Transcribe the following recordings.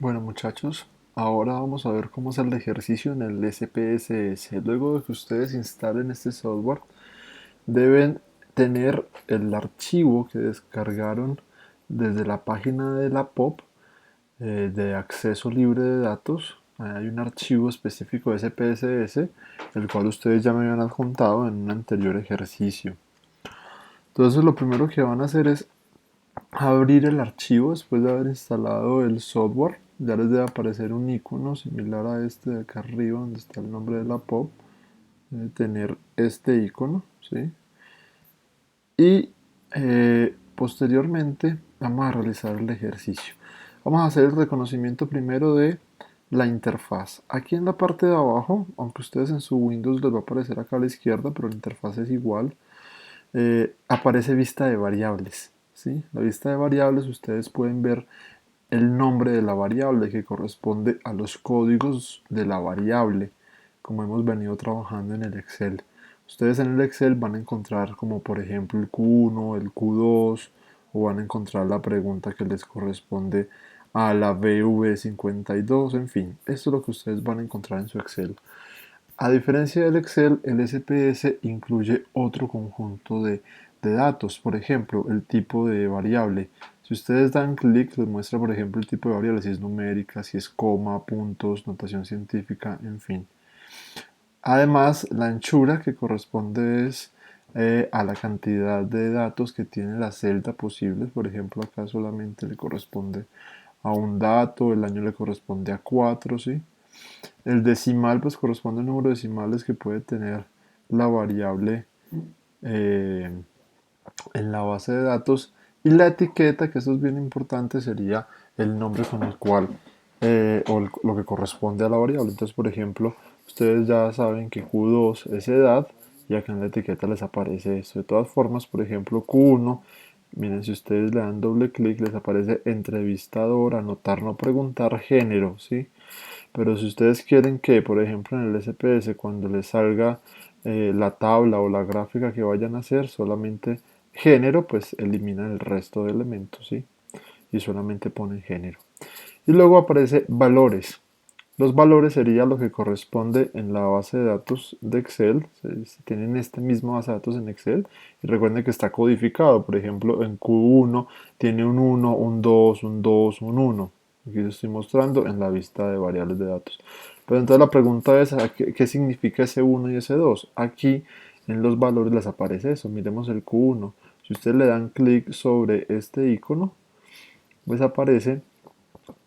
Bueno muchachos, ahora vamos a ver cómo hacer el ejercicio en el SPSS. Luego de que ustedes instalen este software, deben tener el archivo que descargaron desde la página de la POP de acceso libre de datos. Hay un archivo específico de SPSS, el cual ustedes ya me habían adjuntado en un anterior ejercicio. Entonces lo primero que van a hacer es abrir el archivo después de haber instalado el software. Ya les debe aparecer un icono similar a este de acá arriba donde está el nombre de la POP. Debe tener este icono, ¿sí? Y posteriormente vamos a realizar el ejercicio. Vamos a hacer el reconocimiento primero de la interfaz. Aquí en la parte de abajo, aunque ustedes en su Windows les va a aparecer acá a la izquierda, pero la interfaz es igual, aparece vista de variables. ¿Sí? La vista de variables ustedes pueden ver el nombre de la variable que corresponde a los códigos de la variable, como hemos venido trabajando en el Excel. Ustedes en el Excel van a encontrar como por ejemplo el Q1, el Q2, o van a encontrar la pregunta que les corresponde a la BV52, en fin, esto es lo que ustedes van a encontrar en su Excel. A diferencia del Excel, el SPS incluye otro conjunto de datos, por ejemplo, el tipo de variable. Si ustedes dan clic, les muestra, por ejemplo, el tipo de variable, si es numérica, si es coma, puntos, notación científica, en fin. Además, la anchura que corresponde es a la cantidad de datos que tiene la celda posibles. Por ejemplo, acá solamente le corresponde a un dato, el año le corresponde a 4, ¿sí? El decimal pues corresponde al número de decimales que puede tener la variable eh, en la base de datos, y la etiqueta, que eso es bien importante, sería el nombre con el cual lo que corresponde a la variable. Entonces, por ejemplo, ustedes ya saben que Q2 es edad y acá en la etiqueta les aparece esto. De todas formas, por ejemplo, Q1, miren, si ustedes le dan doble clic, les aparece entrevistador, anotar, no preguntar, género, ¿sí? Pero si ustedes quieren que, por ejemplo, en el SPS, cuando les salga la tabla o la gráfica que vayan a hacer, solamente género, pues eliminan el resto de elementos, ¿sí? Y solamente ponen género. Y luego aparece valores. Los valores sería lo que corresponde en la base de datos de Excel. Si tienen este mismo base de datos en Excel, y recuerden que está codificado. Por ejemplo, en Q1 tiene un 1, un 2, un 2, un 1. Aquí lo estoy mostrando en la vista de variables de datos. Pero entonces la pregunta es, ¿qué significa ese 1 y ese 2? Aquí en los valores les aparece eso. Miremos el Q1. Si ustedes le dan clic sobre este icono, pues aparecen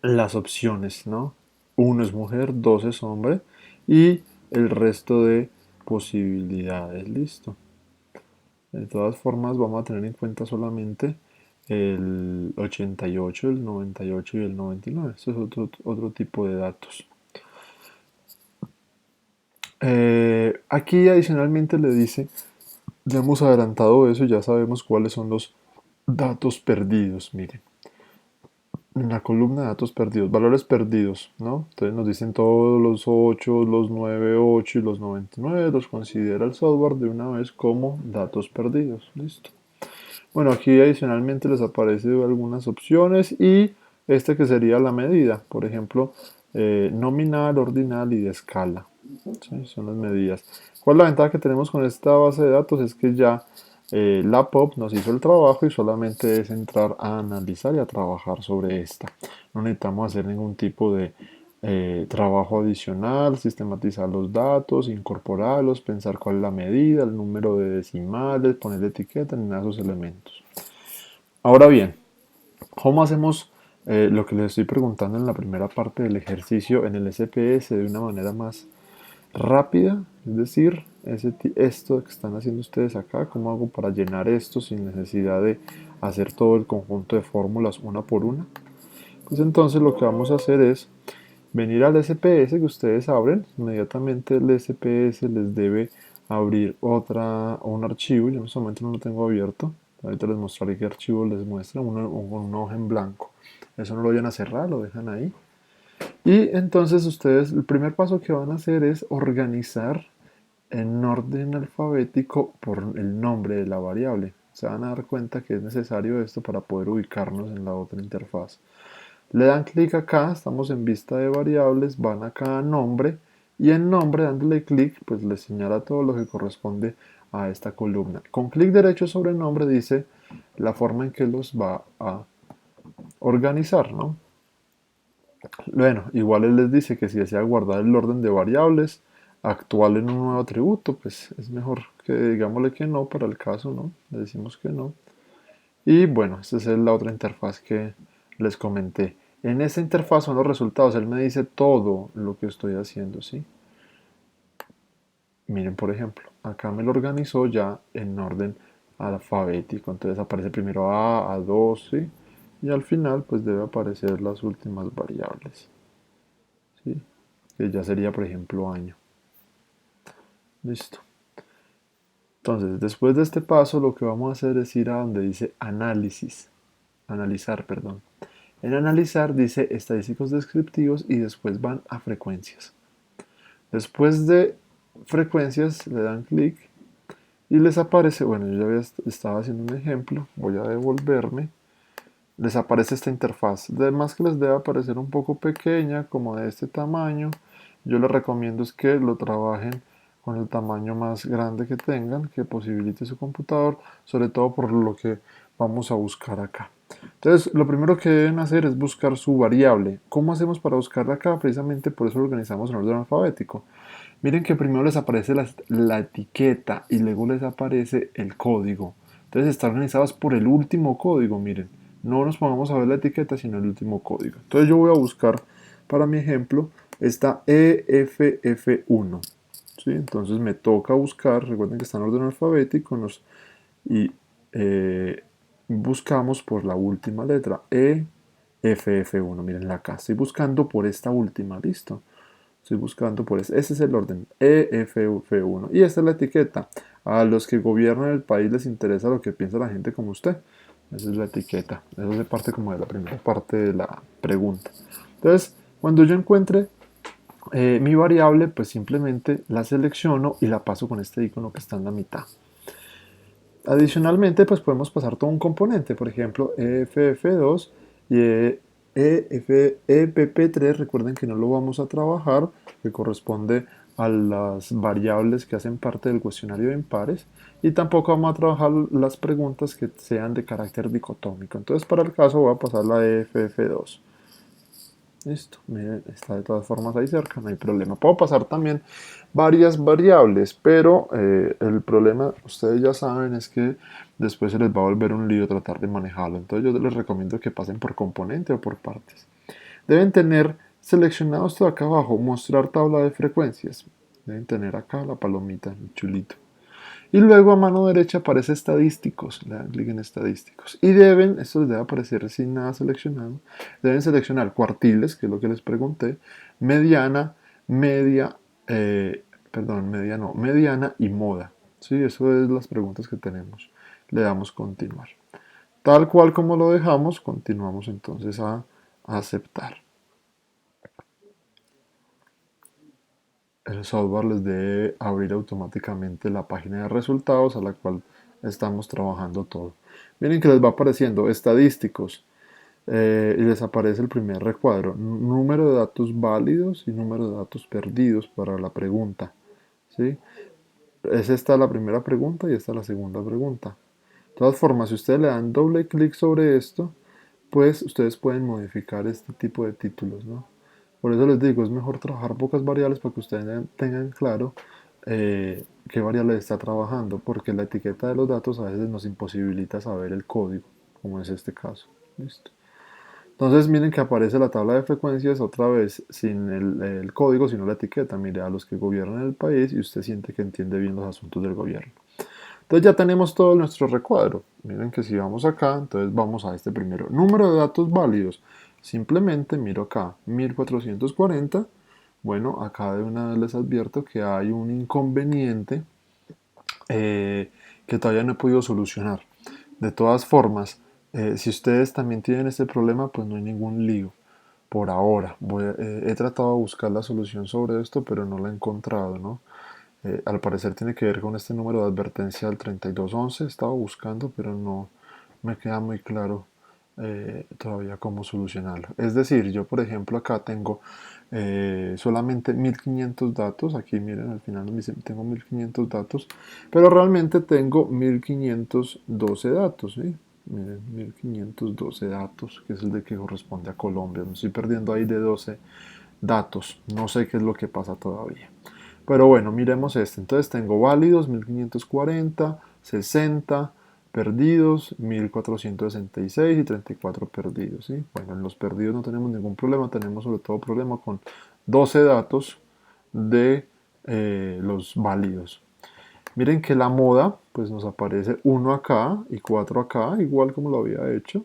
las opciones, ¿no? Uno es mujer, dos es hombre y el resto de posibilidades, listo. De todas formas, vamos a tener en cuenta solamente el 88, el 98 y el 99. Este es otro tipo de datos. Aquí adicionalmente le dice, ya hemos adelantado eso, ya sabemos cuáles son los datos perdidos, miren. En la columna de datos perdidos, valores perdidos, ¿no? Entonces nos dicen todos los 8, los 98 y los 99, los considera el software de una vez como datos perdidos. Listo. Bueno, aquí adicionalmente les aparece algunas opciones y este que sería la medida, por ejemplo, nominal, ordinal y de escala. ¿Sí? Son las medidas. ¿Cuál es la ventaja que tenemos con esta base de datos? Es que ya la POP nos hizo el trabajo y solamente es entrar a analizar y a trabajar sobre esta. No necesitamos hacer ningún tipo de trabajo adicional, sistematizar los datos, incorporarlos, pensar cuál es la medida, el número de decimales, poner etiqueta, ni nada de esos elementos. Ahora bien, ¿cómo hacemos lo que les estoy preguntando en la primera parte del ejercicio en el SPS de una manera más rápida? Es decir, esto que están haciendo ustedes acá, ¿cómo hago para llenar esto sin necesidad de hacer todo el conjunto de fórmulas una por una? Pues entonces lo que vamos a hacer es venir al SPS que ustedes abren. Inmediatamente el SPS les debe abrir un archivo. Yo en este momento no lo tengo abierto. Ahorita les mostraré qué archivo les muestra, una hoja en blanco. Eso no lo vayan a cerrar, lo dejan ahí. Y entonces ustedes, el primer paso que van a hacer es organizar en orden alfabético por el nombre de la variable. Se van a dar cuenta que es necesario esto para poder ubicarnos en la otra interfaz. Le dan clic acá, estamos en vista de variables, van acá a nombre y en nombre dándole clic pues le señala todo lo que corresponde a esta columna. Con clic derecho sobre nombre dice la forma en que los va a organizar, ¿no? Bueno, igual él les dice que si desea guardar el orden de variables actual en un nuevo atributo, pues es mejor que digámosle que no para el caso, ¿no? Le decimos que no. Y bueno, esta es la otra interfaz que les comenté. En esta interfaz son los resultados. Él me dice todo lo que estoy haciendo, ¿sí? Miren, por ejemplo, acá me lo organizó ya en orden alfabético. Entonces aparece primero A2, ¿sí? Y al final, pues debe aparecer las últimas variables, ¿sí? Que ya sería, por ejemplo, año. Listo. Entonces, después de este paso, lo que vamos a hacer es ir a donde dice análisis. Analizar, perdón. En analizar dice estadísticos descriptivos y después van a frecuencias. Después de frecuencias le dan clic y les aparece, bueno, yo ya estaba haciendo un ejemplo, voy a devolverme, les aparece esta interfaz. Además que les debe aparecer un poco pequeña, como de este tamaño. Yo les recomiendo es que lo trabajen con el tamaño más grande que tengan, que posibilite su computador, sobre todo por lo que vamos a buscar acá. Entonces, lo primero que deben hacer es buscar su variable. ¿Cómo hacemos para buscarla acá? Precisamente por eso lo organizamos en orden alfabético. Miren que primero les aparece la etiqueta y luego les aparece el código. Entonces están organizados por el último código, miren. No nos pongamos a ver la etiqueta, sino el último código. Entonces yo voy a buscar, para mi ejemplo, esta EFF1. ¿Sí? Entonces me toca buscar, recuerden que está en orden alfabético, y buscamos por la última letra, EFF1. Miren acá, estoy buscando por esta última, listo. Estoy buscando por ese es el orden, EFF1. Y esta es la etiqueta. A los que gobiernan el país les interesa lo que piensa la gente como usted. Esa es la etiqueta. Eso es parte como de la primera parte de la pregunta. Entonces, cuando yo encuentre mi variable, pues simplemente la selecciono y la paso con este icono que está en la mitad. Adicionalmente, pues podemos pasar todo un componente, por ejemplo, EFF2 y EPP3, recuerden que no lo vamos a trabajar, que corresponde a las variables que hacen parte del cuestionario de impares, y tampoco vamos a trabajar las preguntas que sean de carácter dicotómico. Entonces, para el caso voy a pasar la EFF2. Listo, miren, está de todas formas ahí cerca, no hay problema. Puedo pasar también varias variables, pero el problema, ustedes ya saben, es que después se les va a volver un lío tratar de manejarlo. Entonces yo les recomiendo que pasen por componente o por partes. Deben tener seleccionado esto de acá abajo, mostrar tabla de frecuencias. Deben tener acá la palomita, el chulito. Y luego a mano derecha aparece estadísticos, le dan clic en estadísticos. Y deben, esto les debe aparecer sin nada seleccionado, deben seleccionar cuartiles, que es lo que les pregunté, mediana, media, media no, mediana y moda. Sí, eso es las preguntas que tenemos. Le damos continuar. Tal cual como lo dejamos, continuamos entonces a aceptar. El software les debe abrir automáticamente la página de resultados a la cual estamos trabajando todo. Miren que les va apareciendo estadísticos y les aparece el primer recuadro, número de datos válidos y número de datos perdidos para la pregunta. ¿Sí? Es esta la primera pregunta y esta la segunda pregunta. De todas formas, si ustedes le dan doble clic sobre esto, pues ustedes pueden modificar este tipo de títulos, ¿no? Por eso les digo, es mejor trabajar pocas variables para que ustedes tengan claro qué variable está trabajando, porque la etiqueta de los datos a veces nos imposibilita saber el código, como es este caso. ¿Listo? Entonces miren que aparece la tabla de frecuencias otra vez sin el código, sino la etiqueta. Mire, a los que gobiernan el país y usted siente que entiende bien los asuntos del gobierno. Entonces ya tenemos todo nuestro recuadro. Miren que si vamos acá, entonces vamos a este primero. Número de datos válidos. Simplemente miro acá, 1440. Bueno, acá de una vez les advierto que hay un inconveniente que todavía no he podido solucionar. De todas formas, si ustedes también tienen este problema, pues no hay ningún lío. Por ahora, he tratado de buscar la solución sobre esto, pero no la he encontrado, ¿no? Al parecer tiene que ver con este número de advertencia del 3211. He estado buscando, pero no me queda muy claro todavía cómo solucionarlo. Es decir, yo por ejemplo acá tengo solamente 1500 datos. Aquí miren, al final me dice, tengo 1500 datos, pero realmente tengo 1512 datos, ¿sí? Miren, 1512 datos, que es el de que corresponde a Colombia. Me estoy perdiendo ahí de 12 datos. No sé qué es lo que pasa todavía. Pero bueno, miremos este. Entonces tengo válidos 1540, 60 perdidos, 1466 y 34 perdidos. ¿Sí? Bueno, en los perdidos no tenemos ningún problema, tenemos sobre todo problema con 12 datos de los válidos. Miren que la moda, pues nos aparece 1 acá y 4 acá, igual como lo había hecho.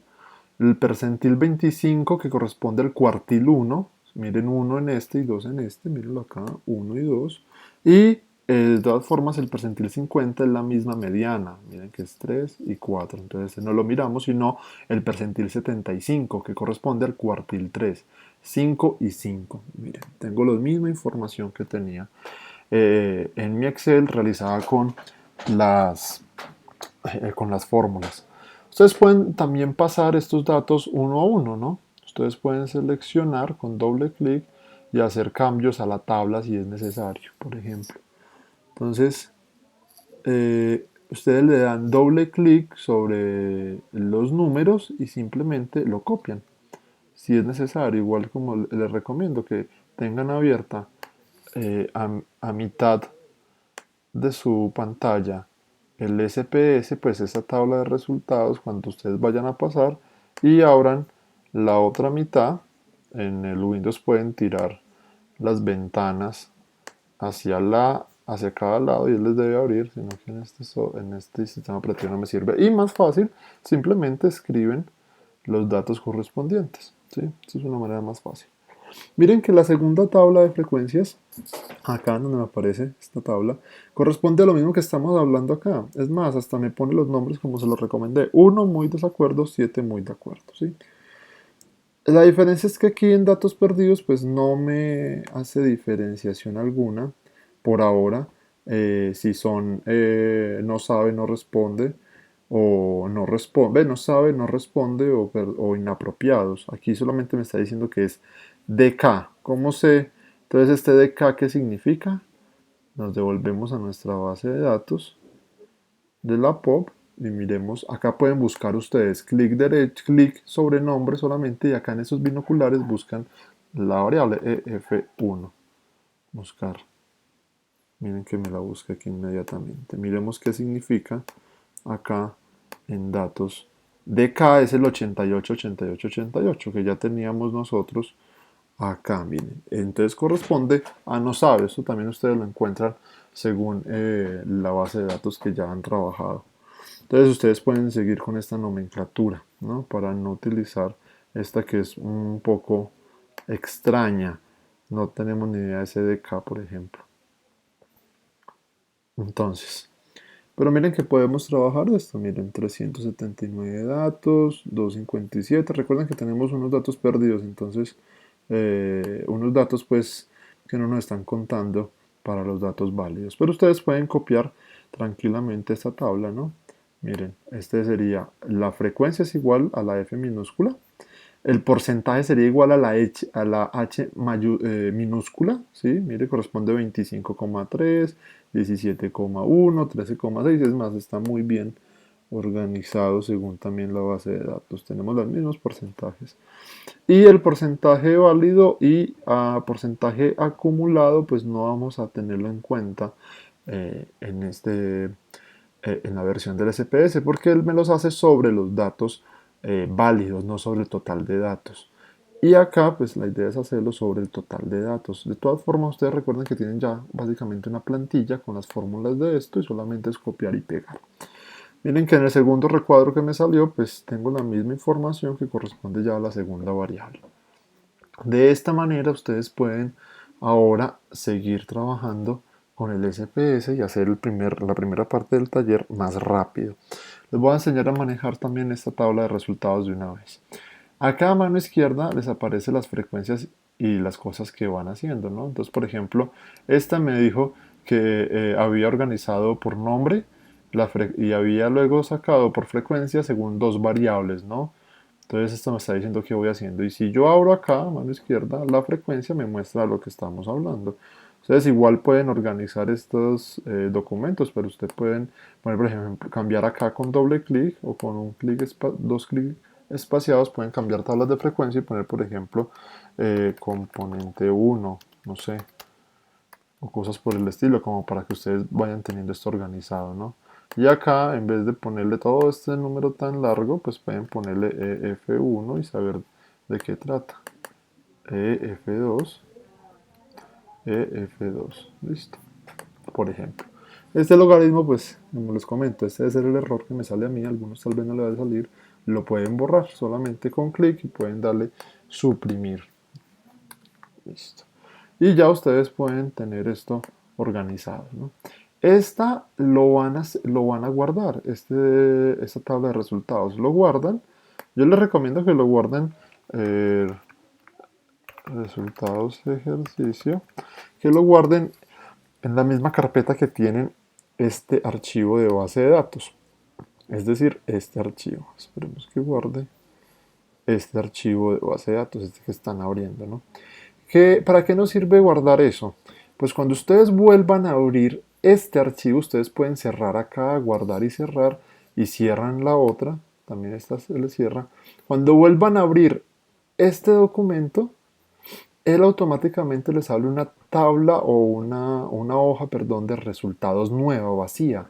El percentil 25 que corresponde al cuartil 1, miren 1 en este y 2 en este, mírenlo acá, 1 y 2. Y de todas formas el percentil 50 es la misma mediana, miren que es 3 y 4, entonces no lo miramos, sino el percentil 75 que corresponde al cuartil 3, 5 y 5. Miren, tengo la misma información que tenía en mi Excel realizada con las fórmulas. Ustedes pueden también pasar estos datos uno a uno, ¿no? Ustedes pueden seleccionar con doble clic y hacer cambios a la tabla si es necesario, por ejemplo. Entonces, ustedes le dan doble clic sobre los números y simplemente lo copian. Si es necesario, igual como les recomiendo que tengan abierta a mitad de su pantalla el SPS, pues esa tabla de resultados cuando ustedes vayan a pasar, y abran la otra mitad. En el Windows pueden tirar las ventanas hacia cada lado y él les debe abrir, sino que en este sistema operativo no me sirve. Y más fácil, simplemente escriben los datos correspondientes. ¿Sí? Esta es una manera más fácil. Miren que la segunda tabla de frecuencias, acá donde me aparece esta tabla, corresponde a lo mismo que estamos hablando acá. Es más, hasta me pone los nombres como se los recomendé. 1 muy desacuerdo, 7 muy de acuerdo. ¿Sí? La diferencia es que aquí en datos perdidos pues no me hace diferenciación alguna por ahora. Si son no sabe, no responde, o no responde, no sabe, no responde, o inapropiados. Aquí solamente me está diciendo que es DK. ¿Cómo sé? Entonces este DK, ¿qué significa? Nos devolvemos a nuestra base de datos de la POP y miremos, acá pueden buscar ustedes clic derecho, clic sobre nombre solamente, y acá en esos binoculares buscan la variable EF1. Buscar. Miren que me la busca aquí inmediatamente. Miremos qué significa acá en datos. DK es el 88, 88, 88 que ya teníamos nosotros acá, miren. Entonces corresponde a no sabe. Esto también ustedes lo encuentran según la base de datos que ya han trabajado. Entonces ustedes pueden seguir con esta nomenclatura, ¿no? Para no utilizar esta que es un poco extraña. No tenemos ni idea de SDK, por ejemplo. Entonces, pero miren que podemos trabajar esto. Miren, 379 datos, 257. Recuerden que tenemos unos datos perdidos, entonces unos datos pues que no nos están contando para los datos válidos. Pero ustedes pueden copiar tranquilamente esta tabla, ¿no? Miren, este sería, la frecuencia es igual a la F minúscula, el porcentaje sería igual a la H minúscula, ¿sí? Mire, corresponde 25,3, 17,1, 13,6, es más, está muy bien organizado según también la base de datos. Tenemos los mismos porcentajes. Y el porcentaje válido y porcentaje acumulado, pues no vamos a tenerlo en cuenta en la versión del SPS, porque él me los hace sobre los datos válidos, no sobre el total de datos. Y acá, pues la idea es hacerlo sobre el total de datos. De todas formas, ustedes recuerden que tienen ya básicamente una plantilla con las fórmulas de esto y solamente es copiar y pegar. Miren que en el segundo recuadro que me salió, pues tengo la misma información que corresponde ya a la segunda variable. De esta manera ustedes pueden ahora seguir trabajando con el SPS y hacer la primera parte del taller más rápido. Les voy a enseñar a manejar también esta tabla de resultados de una vez. Acá a mano izquierda les aparecen las frecuencias y las cosas que van haciendo, ¿no? Entonces, por ejemplo, esta me dijo que había organizado por nombre y había luego sacado por frecuencia según dos variables, ¿no? Entonces esto me está diciendo qué voy haciendo. Y si yo abro acá, mano izquierda, la frecuencia me muestra lo que estamos hablando. Ustedes igual pueden organizar estos documentos, pero ustedes pueden poner, por ejemplo, cambiar acá con doble clic o con un clic, dos clics espaciados, pueden cambiar tablas de frecuencia y poner, por ejemplo, componente uno, no sé, o cosas por el estilo, como para que ustedes vayan teniendo esto organizado, ¿no? Y acá, en vez de ponerle todo este número tan largo, pues pueden ponerle EF1 y saber de qué trata. EF2, EF2, listo, por ejemplo. Este logaritmo, pues, como les comento, este es el error que me sale a mí, algunos tal vez no le va a salir, lo pueden borrar solamente con clic y pueden darle suprimir. Listo. Y ya ustedes pueden tener esto organizado, ¿no? Esta lo van a guardar, esta tabla de resultados. Lo guardan. Yo les recomiendo que lo guarden resultados de ejercicio, que lo guarden en la misma carpeta que tienen este archivo de base de datos. Es decir, este archivo. Esperemos que guarde este archivo de base de datos, este que están abriendo, ¿no? ¿Para qué nos sirve guardar eso? Pues cuando ustedes vuelvan a abrir este archivo, ustedes pueden cerrar acá, guardar y cerrar, y cierran la otra, también esta se le cierra. Cuando vuelvan a abrir este documento, él automáticamente les abre una tabla o una hoja, perdón, de resultados nueva, vacía.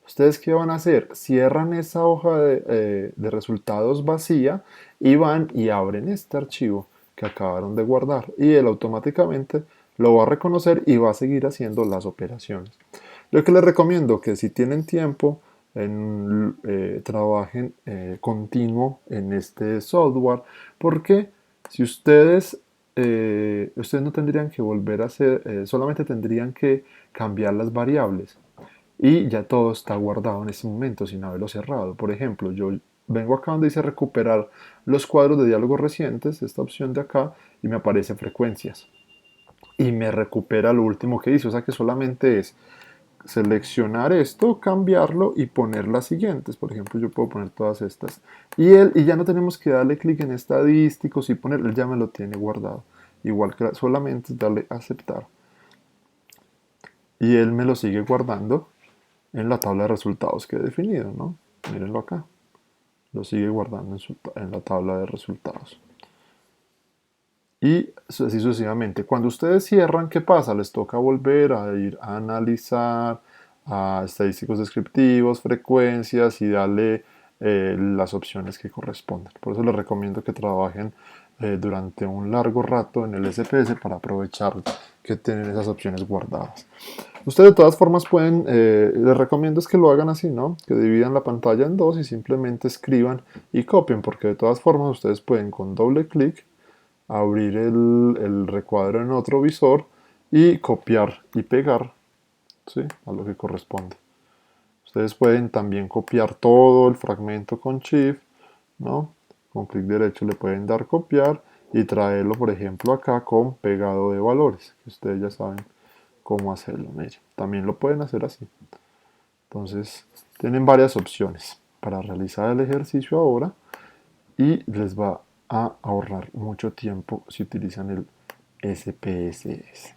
¿Ustedes qué van a hacer? Cierran esa hoja de resultados vacía y van y abren este archivo que acabaron de guardar y él automáticamente lo va a reconocer y va a seguir haciendo las operaciones. Yo que les recomiendo que si tienen tiempo, trabajen continuo en este software, porque si ustedes no tendrían que volver a hacer, solamente tendrían que cambiar las variables y ya todo está guardado en este momento sin haberlo cerrado. Por ejemplo, yo vengo acá donde dice recuperar los cuadros de diálogos recientes, esta opción de acá, y me aparece frecuencias. Y me recupera lo último que hice, o sea que solamente es seleccionar esto, cambiarlo y poner las siguientes. Por ejemplo, yo puedo poner todas estas. Y ya no tenemos que darle clic en estadísticos y poner, él ya me lo tiene guardado. Igual que solamente darle a aceptar. Y él me lo sigue guardando en la tabla de resultados que he definido, ¿no? Mírenlo acá. Lo sigue guardando en la tabla de resultados. Y así sucesivamente. Cuando ustedes cierran, ¿qué pasa? Les toca volver a ir a analizar, a estadísticos descriptivos, frecuencias y darle las opciones que corresponden. Por eso les recomiendo que trabajen durante un largo rato en el SPS para aprovechar que tienen esas opciones guardadas. Ustedes de todas formas pueden, les recomiendo es que lo hagan así, ¿no? Que dividan la pantalla en dos y simplemente escriban y copien, porque de todas formas ustedes pueden con doble clic abrir el recuadro en otro visor y copiar y pegar, ¿sí? A lo que corresponde. Ustedes pueden también copiar todo el fragmento con Shift, ¿no? Con clic derecho le pueden dar copiar y traerlo, por ejemplo, acá con pegado de valores, que ustedes ya saben cómo hacerlo. Miren, también lo pueden hacer así. Entonces, tienen varias opciones para realizar el ejercicio ahora y les va a ahorrar mucho tiempo si utilizan el SPSS.